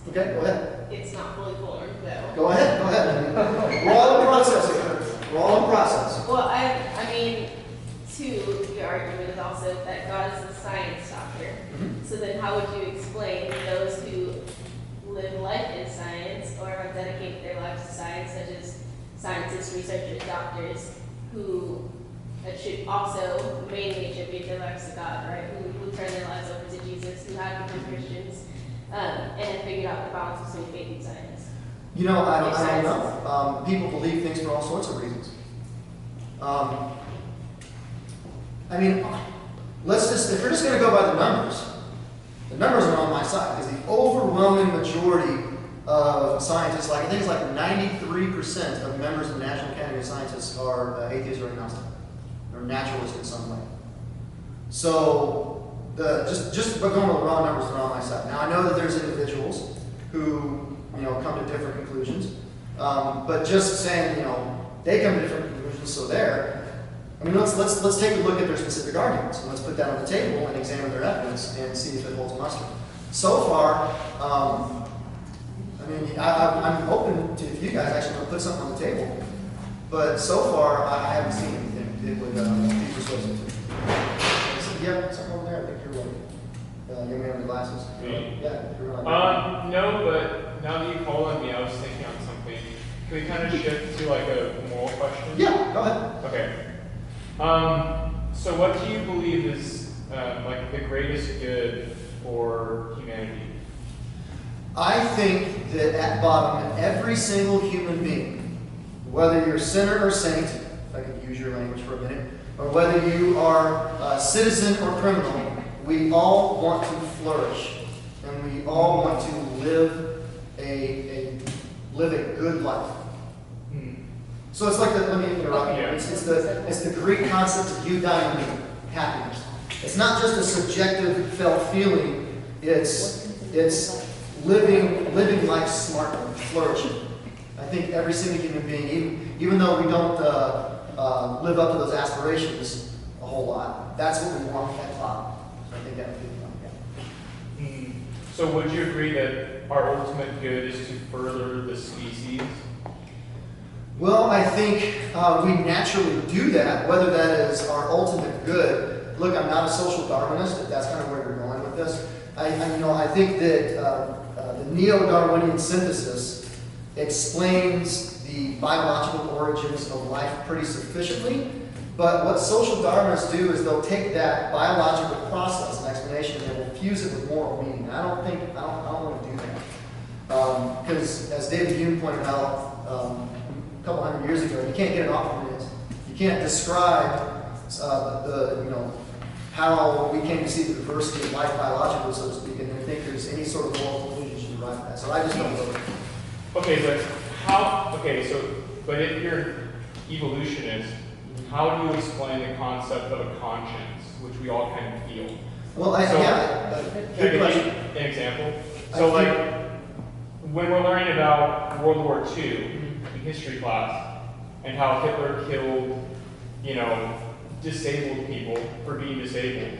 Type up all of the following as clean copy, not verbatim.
Okay, go ahead. It's not fully formed, though. Go ahead, go ahead. We're all in process here. We're all in process. Well, I mean, too, your argument is also that God is a science doctor. So then how would you explain those who live life in science or have dedicated their lives to science, such as scientists, researchers, doctors, who should also mainly attribute their lives to God, right? Who turn their lives over to Jesus, who have become Christians, and figured out the balance between faith and science. You know, I don't know. People believe things for all sorts of reasons. I mean, if we're just going to go by the numbers are on my side, because the overwhelming majority of scientists, I think it's like 93% of members of the National Academy of Scientists are atheists or agnostic, or naturalists in some way. So, just by going with the raw numbers, they're on my side. Now, I know that there's individuals who, come to different conclusions, but just saying, they come to different conclusions, so let's take a look at their specific arguments, and let's put that on the table and examine their evidence and see if it holds muster. So far, I'm open to if you guys actually want to put something on the table, but so far I haven't seen anything that would be persuasive. Yeah, something over there. I think you're right. Young man with glasses. Me? Yeah, you're right. No, but now that you called on me, I was thinking on something. Can we kind of shift to a moral question? Yeah, go ahead. Okay. So what do you believe is the greatest good for humanity? I think that at bottom, every single human being, whether you're sinner or saint, if I could use your language for a minute, or whether you are a citizen or criminal, we all want to flourish, and we all want to live a good life. So it's like let me interrupt you. It's the Greek concept of eudaimonia, happiness. It's not just a subjective felt feeling. It's living life smartly, flourishing. I think every single human being, even though we don't live up to those aspirations a whole lot, that's what we want at top. So I think that would be fun. So would you agree that our ultimate good is to further the species? Well, I think we naturally do that, whether that is our ultimate good. Look, I'm not a social Darwinist, if that's kind of where you're going with this. I think that the neo-Darwinian synthesis explains the biological origins of life pretty sufficiently, but what social Darwinists do is they'll take that biological process and explanation and they'll fuse it with moral meaning. I don't want to do that. Because as David Hume pointed out, a couple hundred years ago, you can't get it off of it. You can't describe how we came to see the diversity of life biologically, so to speak, and I think there's any sort of moral conclusion you should derive from that. So I just don't know. But if you're an evolutionist, how do you explain the concept of a conscience, which we all kind of feel? Well, good question. An example. So when we're learning about World War II in history class and how Hitler killed, disabled people for being disabled,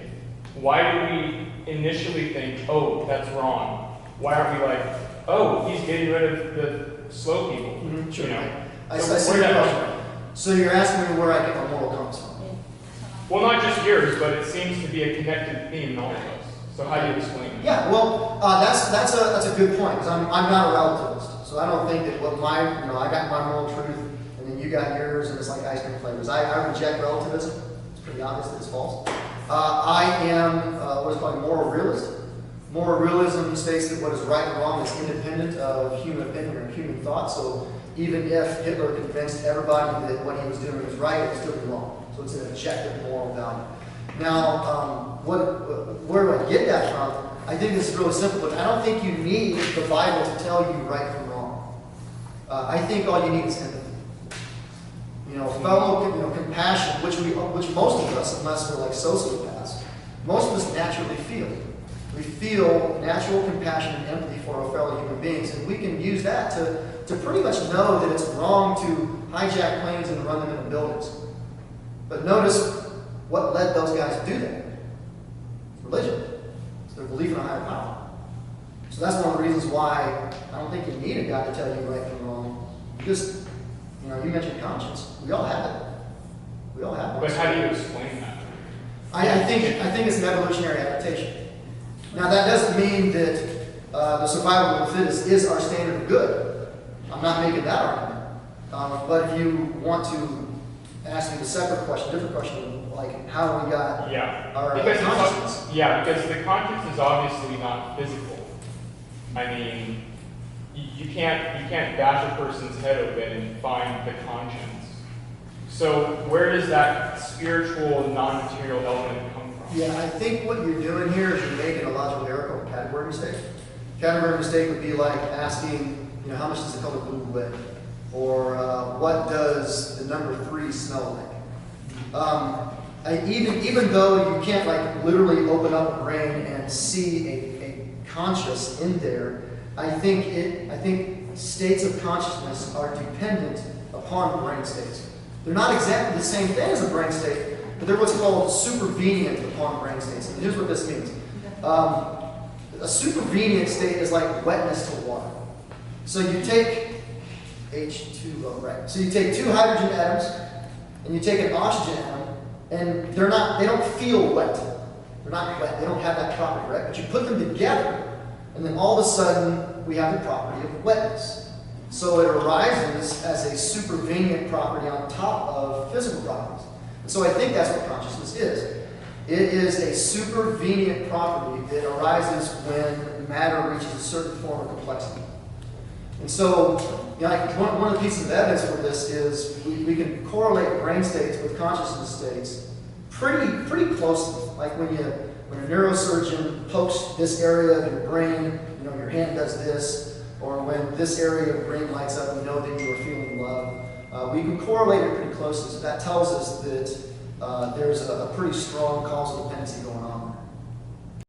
why do we initially think, oh, that's wrong? Why aren't we like, oh, he's getting rid of the slow people? Sure. So So you're asking me where I get my moral compass from? Well, not just yours, but it seems to be a connected theme in all of us. So how do you explain it? Yeah, well, that's a good point, because I'm not a relativist. So I don't think that I got my moral truth, and then you got yours, and it's like ice cream flavors. I reject relativism. It's pretty obvious that it's false. I am what is called a moral realist. Moral realism states that what is right and wrong is independent of human opinion or human thought. So even if Hitler convinced everybody that what he was doing was right, it would still be wrong. So it's an objective moral value. Now, where do I get that from? I think this is really simple, but I don't think you need the Bible to tell you right from wrong. I think all you need is empathy. Compassion, which most of us, unless we're like sociopaths, most of us naturally feel. We feel natural compassion and empathy for our fellow human beings, and we can use that to pretty much know that it's wrong to hijack planes and run them into buildings. But notice what led those guys to do that. It's religion. It's their belief in a higher power. It's So that's one of the reasons why I don't think you need a guy to tell you right from wrong. Because, you know, you mentioned conscience. We all have it. We all have it. But how do you explain that? I think it's an evolutionary adaptation. Now that doesn't mean that the survival of the fittest is our standard of good. I'm not making that argument. But if you want to ask me a separate question, different question, like how we got our consciousness. Because the conscience is obviously not physical. I mean, you can't bash a person's head open and find the conscience. So where does that spiritual, non-material element come from? Yeah, I think what you're doing here is you're making a logical error called a category mistake. Category mistake would be like asking, you know, how much does the color blue weigh? Or what does the number 3 smell like? Even though you can't like literally open up a brain and see a conscious in there, I think states of consciousness are dependent upon brain states. They're not exactly the same thing as a brain state, but they're what's called supervenient upon brain states. And here's what this means. A supervenient state is like wetness to water. So you take H2O, right? So you take 2 hydrogen atoms and you take an oxygen atom, and they don't feel wet. They're not wet. They don't have that property, right? But you put them together, and then all of a sudden we have the property of wetness. So it arises as a supervenient property on top of physical properties. And so I think that's what consciousness is. It is a supervenient property that arises when matter reaches a certain form of complexity. And so, you know, like one of the pieces of evidence for this is we can correlate brain states with consciousness states pretty closely. Like when a neurosurgeon pokes this area of your brain, you know, your hand does this, or when this area of your brain lights up, you know that you are feeling love. We can correlate it pretty closely. So that tells us that there's a pretty strong causal dependency going on.